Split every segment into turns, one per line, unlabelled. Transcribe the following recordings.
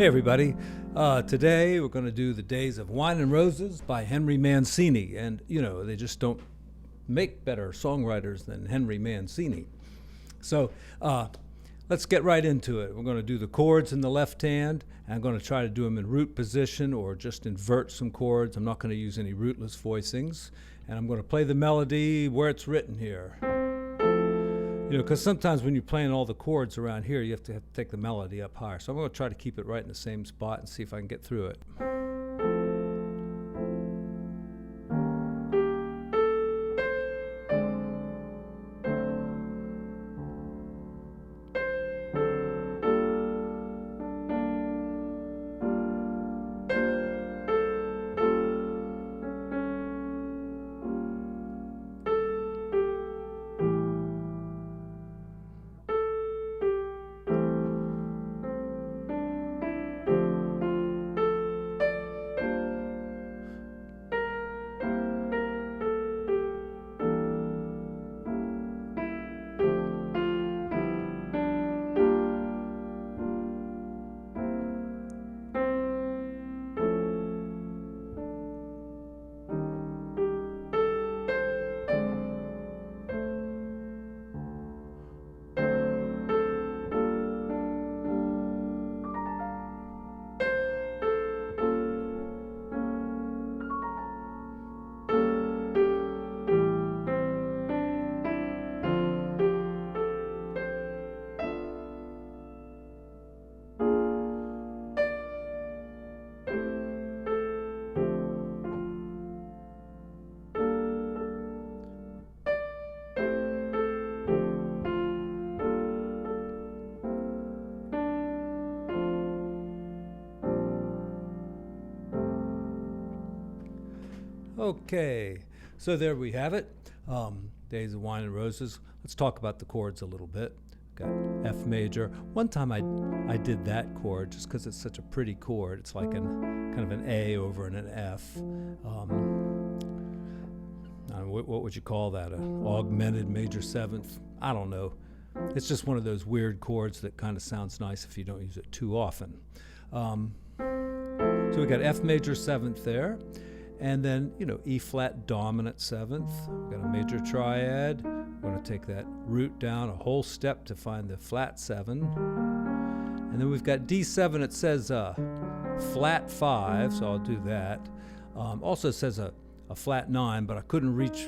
Hey everybody, today we're going to do The Days of Wine and Roses by Henry Mancini, and they just don't make better songwriters than Henry Mancini. So let's get right into it. We're going to do the chords in the left hand, and I'm going to try to do them in root position or just invert some chords. I'm not going to use any rootless voicings, and I'm going to play the melody where it's written here. Because sometimes when you're playing all the chords around here, you have to take the melody up higher. So I'm going to try to keep it right in the same spot and see if I can get through it. Okay, so there we have it. Days of Wine and Roses. Let's talk about the chords a little bit. Got F major. One time I did that chord just because it's such a pretty chord. It's like kind of an A over an F. What would you call that? An augmented major seventh? I don't know. It's just one of those weird chords that kind of sounds nice if you don't use it too often. So we got F major seventh there. And then, E flat dominant seventh. We've got a major triad. We're going to take that root down a whole step to find the flat seven. And then we've got D7. It says flat 5, so I'll do that. Also says a flat 9, but I couldn't reach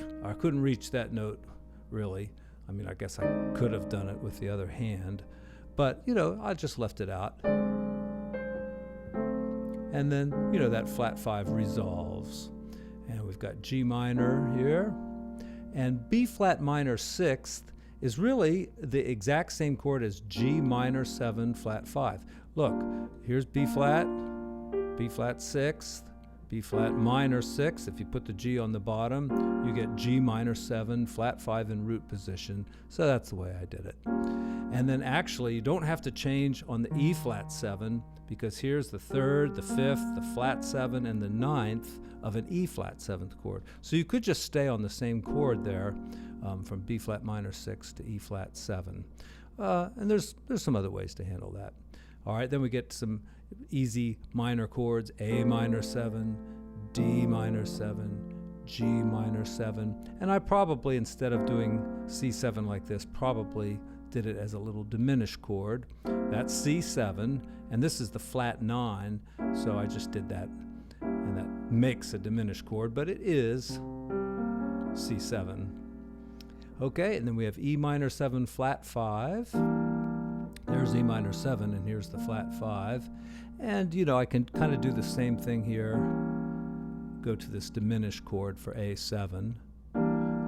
that note really. I mean, I guess I could have done it with the other hand, but I just left it out. And then, that flat 5 resolves. And we've got G minor here. And B flat minor 6th is really the exact same chord as G minor 7 flat 5. Look, here's B flat 6th, B flat minor 6. If you put the G on the bottom, you get G minor 7 flat 5 in root position. So that's the way I did it. And then actually, you don't have to change on the E flat 7 because here's the 3rd, the 5th, the flat 7, and the 9th of an E flat 7th chord. So you could just stay on the same chord there from B flat minor 6 to E flat 7. And there's some other ways to handle that. All right, then we get some easy minor chords: A minor 7, D minor 7, G minor 7. And I probably, instead of doing C7 like this, probably did it as a little diminished chord. That's C7, and this is the flat 9, so I just did that, and that makes a diminished chord, but it is C7. Okay, and then we have E minor 7 flat 5. There's E minor 7, and here's the flat 5. And I can kind of do the same thing here. Go to this diminished chord for A7.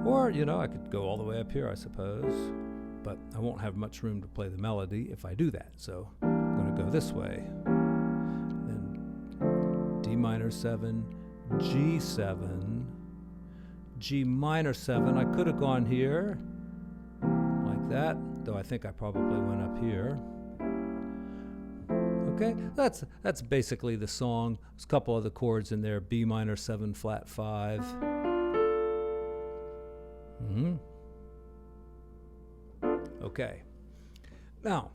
Or, I could go all the way up here, I suppose. But I won't have much room to play the melody if I do that. So I'm going to go this way. Then D minor 7, G7, G minor 7. I could have gone here like that, though I think I probably went up here. Okay, that's basically the song. There's a couple other chords in there. B minor 7 flat 5. Okay. Now,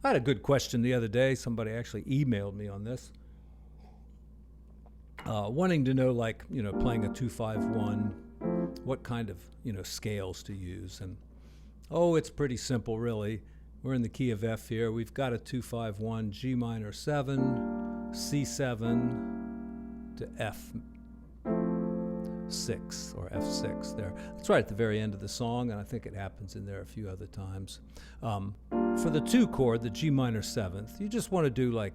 I had a good question the other day. Somebody actually emailed me on this, wanting to know, like, playing a 2-5-1, what kind of, scales to use. And, it's pretty simple, really. We're in the key of F here. We've got a 2-5-1, G minor 7, C7 to F6 or F6 there. It's right at the very end of the song, and I think it happens in there a few other times. For the 2 chord, the G minor 7th, you just want to do like,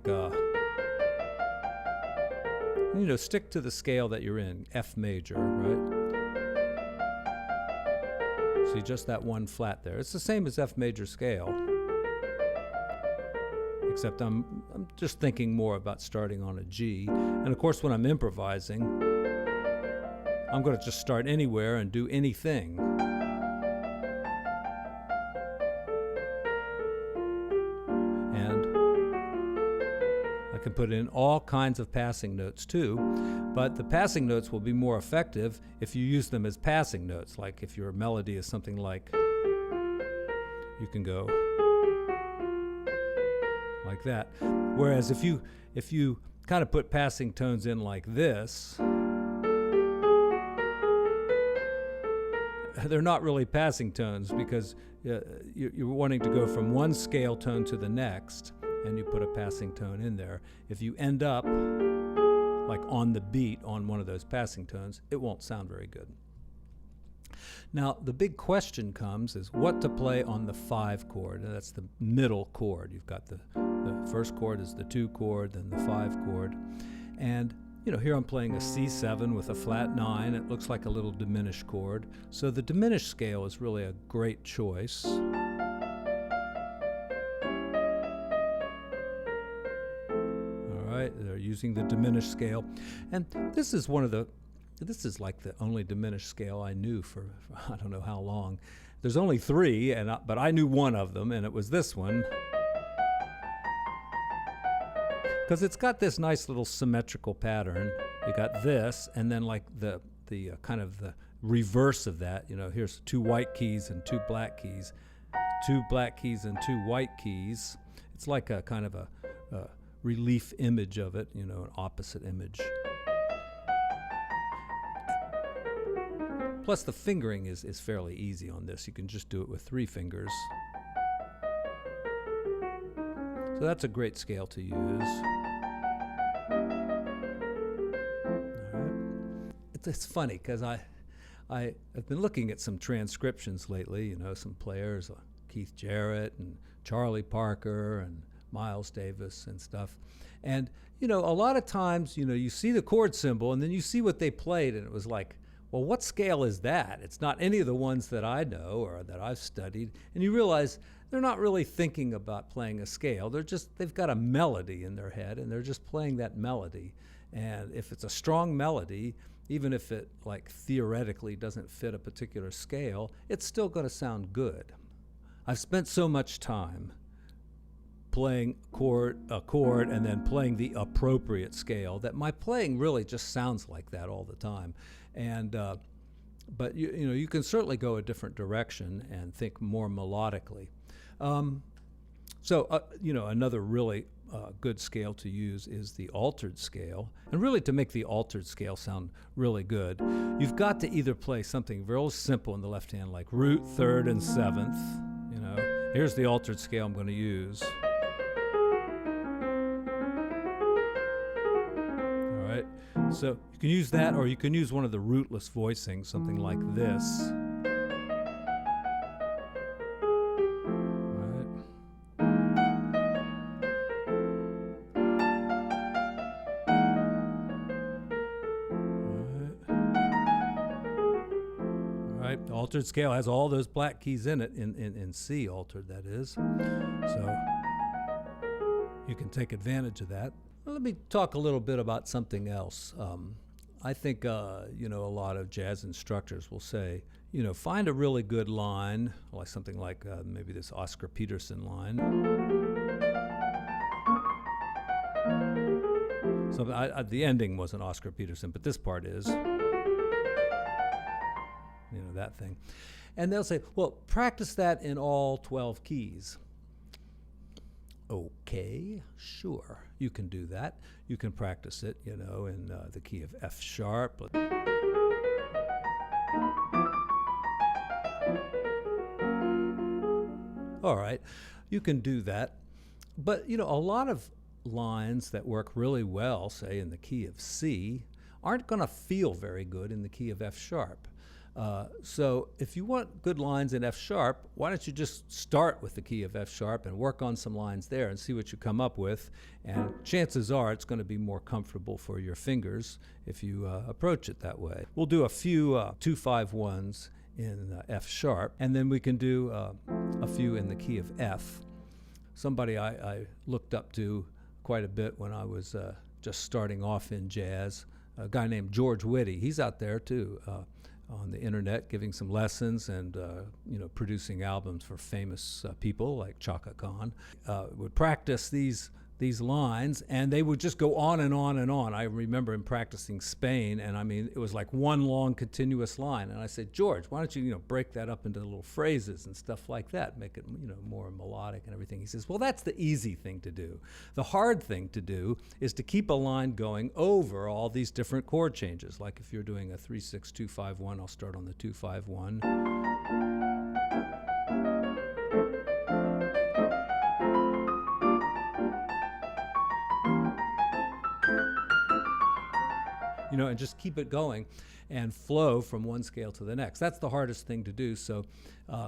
stick to the scale that you're in, F major, right? See, just that one flat there. It's the same as F major scale, except I'm just thinking more about starting on a G. And of course, when I'm improvising, I'm going to just start anywhere and do anything. And I can put in all kinds of passing notes too, but the passing notes will be more effective if you use them as passing notes. Like if your melody is something like, you can go like that. Whereas if you kind of put passing tones in like this, they're not really passing tones, because you're wanting to go from one scale tone to the next, and you put a passing tone in there. If you end up like on the beat on one of those passing tones, it won't sound very good. Now, the big question comes is what to play on the 5 chord. And that's the middle chord. You've got the first chord is the 2 chord, then the 5 chord. And here I'm playing a C7 with a flat 9. It looks like a little diminished chord. So the diminished scale is really a great choice. They're using the diminished scale, and this is like the only diminished scale I knew for I don't know how long. There's only 3, but I knew one of them, and it was this one, because it's got this nice little symmetrical pattern. You got this, and then like the kind of the reverse of that. Here's 2 white keys and 2 black keys, 2 black keys and 2 white keys. It's like a kind of a relief image of it, an opposite image. Plus the fingering is fairly easy on this. You can just do it with 3 fingers. So that's a great scale to use. All right. It's funny because I've been looking at some transcriptions lately, some players, Keith Jarrett and Charlie Parker and Miles Davis and stuff. And, a lot of times, you see the chord symbol and then you see what they played, and it was like, well, what scale is that? It's not any of the ones that I know or that I've studied. And you realize they're not really thinking about playing a scale. They've got a melody in their head, and they're just playing that melody. And if it's a strong melody, even if it like theoretically doesn't fit a particular scale, it's still going to sound good. I've spent so much time playing a chord and then playing the appropriate scale that my playing really just sounds like that all the time. And but you can certainly go a different direction and think more melodically. Another really good scale to use is the altered scale. And really, to make the altered scale sound really good, you've got to either play something real simple in the left hand, like root, 3rd, and 7th. Here's the altered scale I'm going to use. So you can use that, or you can use one of the rootless voicings, something like this. All right. The altered scale has all those black keys in it, in C altered, that is. So you can take advantage of that. Let me talk a little bit about something else. I think, a lot of jazz instructors will say, find a really good line, like something like maybe this Oscar Peterson line. So the ending wasn't Oscar Peterson, but this part is. That thing. And they'll say, well, practice that in all 12 keys. Okay, sure, you can do that. You can practice it, you know, in the key of F sharp. All right, you can do that. But, you know, a lot of lines that work really well, say in the key of C, aren't going to feel very good in the key of F sharp. So if you want good lines in F sharp, why don't you just start with the key of F sharp and work on some lines there and see what you come up with. And chances are it's going to be more comfortable for your fingers if you approach it that way. We'll do a few 2-5-1s in F sharp, and then we can do a few in the key of F. Somebody I looked up to quite a bit when I was just starting off in jazz, a guy named George Whitty. He's out there too on the internet giving some lessons and you know, producing albums for famous people like Chaka Khan. Would practice these lines, and they would just go on and on and on. I remember him practicing Spain, and I mean, it was like one long continuous line. And I said, George, why don't you, you know, break that up into little phrases and stuff like that, make it, you know, more melodic and everything. He says, well, that's the easy thing to do. The hard thing to do is to keep a line going over all these different chord changes. Like if you're doing a 3-6-2-5-1, I'll start on the 2-5-1. You know, and just keep it going and flow from one scale to the next. That's the hardest thing to do, so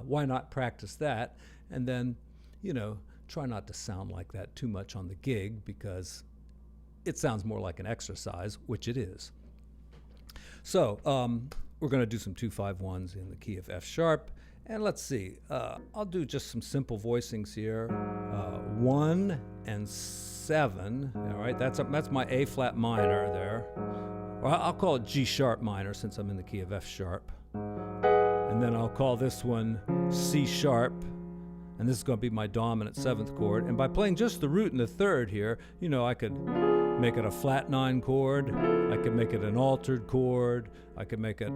why not practice that? And then, you know, try not to sound like that too much on the gig, because it sounds more like an exercise, which it is. So we're going to do some 2-5-1s in the key of F sharp. And let's see, I'll do just some simple voicings here. 1 and 7, all right, that's my A flat minor there. Or I'll call it G sharp minor since I'm in the key of F sharp. And then I'll call this one C sharp, and this is going to be my dominant 7th chord. And by playing just the root and the 3rd here, you know, I could make it a flat 9 chord, I could make it an altered chord, I could make it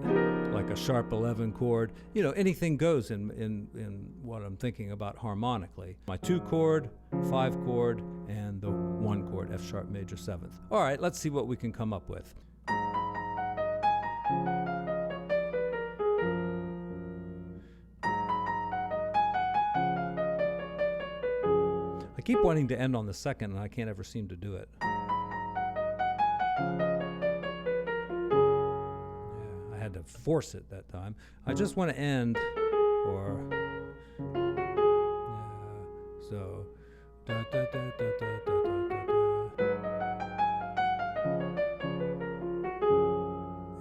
like a sharp 11 chord. You know, anything goes in what I'm thinking about harmonically. My 2 chord, 5 chord, and the 1 chord, F sharp major 7th. All right, let's see what we can come up with. I keep wanting to end on the 2nd, and I can't ever seem to do it. Yeah, I had to force it that time. I just want to end, or yeah, so da, da, da, da, da, da, da, da.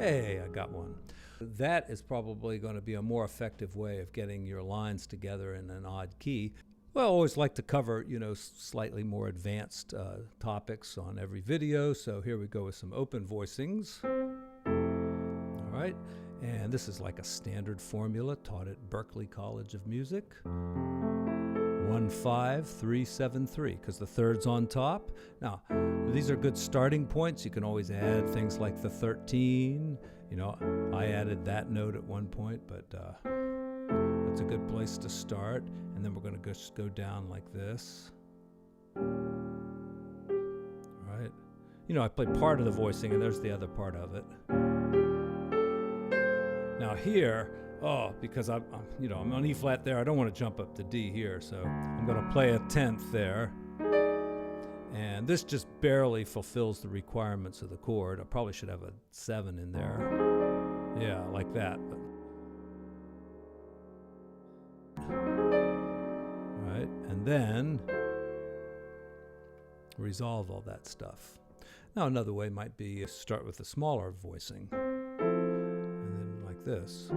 Hey, I got one. That is probably going to be a more effective way of getting your lines together in an odd key. Well, I always like to cover, you know, slightly more advanced topics on every video. So here we go with some open voicings. All right. And this is like a standard formula taught at Berklee College of Music. 1-5-3-7-3, because the 3rd's on top. Now, these are good starting points. You can always add things like the 13. You know, I added that note at one point, but it's a good place to start. And then we're going to just go down like this. All right. You know, I played part of the voicing, and there's the other part of it. Now here, because I'm on E flat there, I don't want to jump up to D here, so I'm going to play a 10th there. And this just barely fulfills the requirements of the chord. I probably should have a 7 in there. Yeah, like that. But right, and then resolve all that stuff. Now another way might be start with a smaller voicing, and then like this.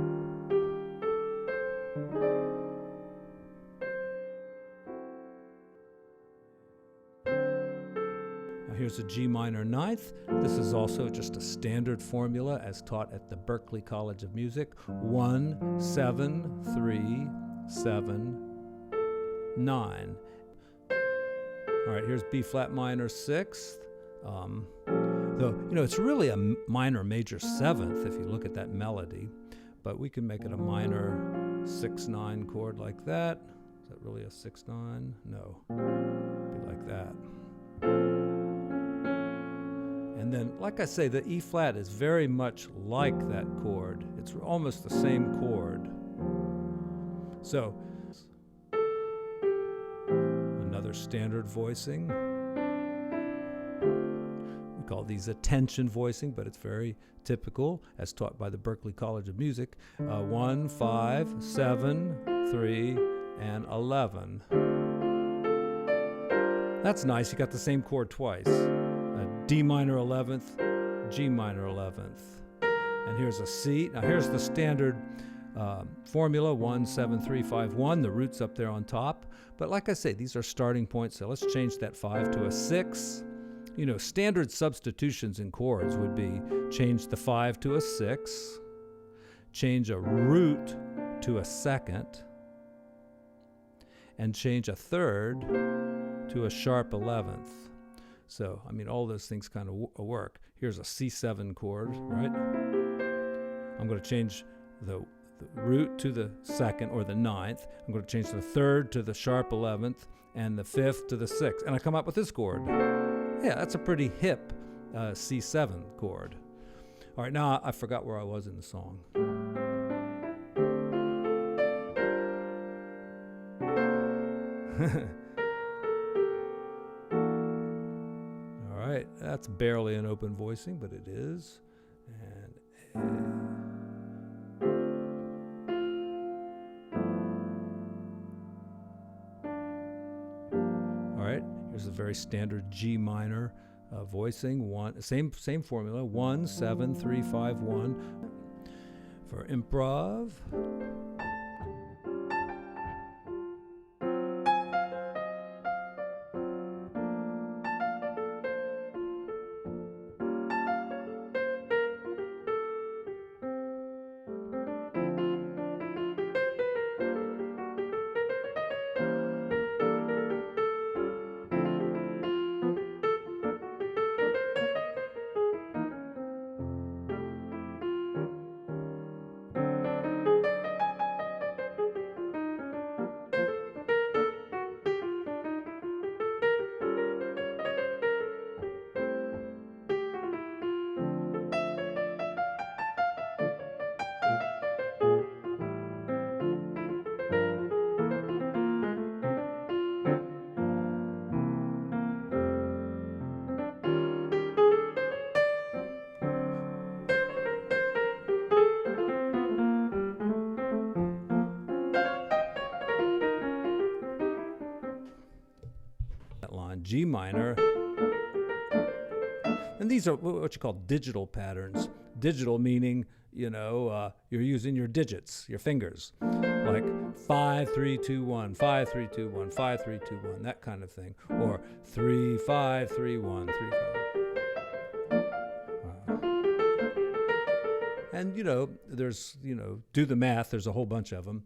Here's a G minor 9th. This is also just a standard formula as taught at the Berklee College of Music. 1, 7, 3, 7, 9. All right, here's B flat minor 6th. Though, you know, it's really a minor major 7th if you look at that melody, but we can make it a minor 6-9 chord like that. Is that really a 6-9? No. Be that. And then, like I say, the E flat is very much like that chord. It's almost the same chord. So, another standard voicing. We call these attention voicing, but it's very typical, as taught by the Berklee College of Music. 1, 5, 7, 3, and 11. That's nice. You got the same chord twice. D minor 11th, G minor 11th. And here's a C. Now here's the standard formula, 1, 7, 3, 5, 1. The root's up there on top. But like I say, these are starting points, so let's change that 5 to a 6. You know, standard substitutions in chords would be change the 5 to a 6, change a root to a second, and change a third to a sharp 11th. So, I mean, all those things kind of work. Here's a C7 chord, right? I'm going to change the root to the second or the ninth. I'm going to change the third to the sharp 11th and the fifth to the sixth. And I come up with this chord. Yeah, that's a pretty hip C7 chord. All right, now I forgot where I was in the song. All right, that's barely an open voicing, but it is. And all right, here's a very standard G minor voicing. Same formula. 1, 7, 3, 5, 1 for improv. G minor, and these are what you call digital patterns. Digital meaning, you know, you're using your digits, your fingers, like 5, 3, 2, 1, 5, 3, 2, 1, 5, 3, 2, 1, that kind of thing, or 3, 5, 3, 1, 3, 5. And you know, there's, you know, do the math. There's a whole bunch of them.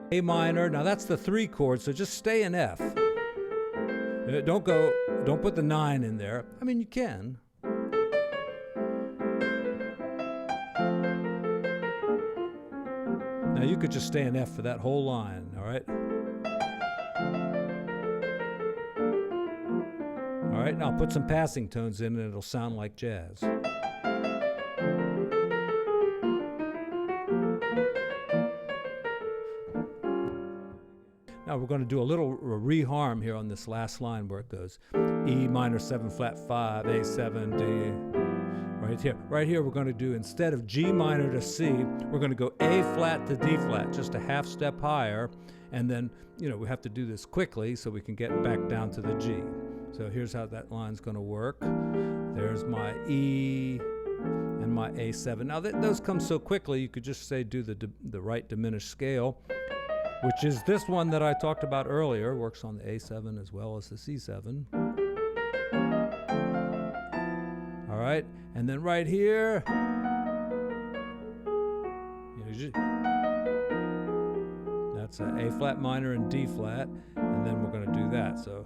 A minor, now that's the 3 chord, so just stay in F. Don't put the 9 in there. I mean, you can. Now you could just stay in F for that whole line, all right? All right, now put some passing tones in and it'll sound like jazz. Now we're going to do a little reharm here on this last line where it goes E minor 7 flat 5, A7, D. Right here we're going to do, instead of G minor to C, we're going to go A flat to D flat, just a half step higher. And then, you know, we have to do this quickly so we can get back down to the G. So here's how that line's going to work. There's my E and my A7. Now those come so quickly, you could just say do the right diminished scale, which is this one that I talked about earlier. Works on the A7 as well as the C7. All right, and then right here, that's an A flat minor and D flat, and then we're going to do that. So.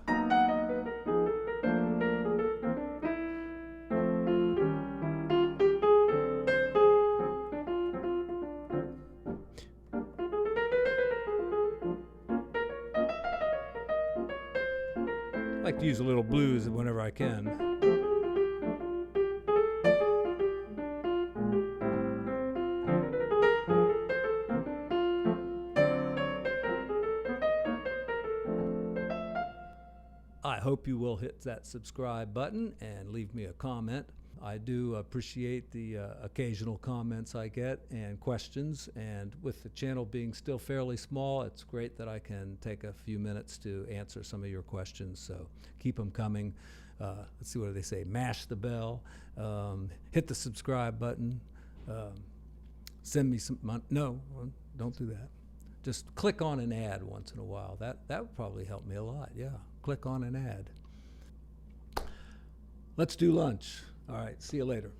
I like to use a little blues whenever I can. I hope you will hit that subscribe button and leave me a comment. I do appreciate the occasional comments I get and questions, and with the channel being still fairly small, it's great that I can take a few minutes to answer some of your questions, so keep them coming. Let's see, what do they say? Mash the bell, hit the subscribe button, send me some money. No, don't do that. Just click on an ad once in a while. That would probably help me a lot, yeah. Click on an ad. Let's do lunch. All right, see you later.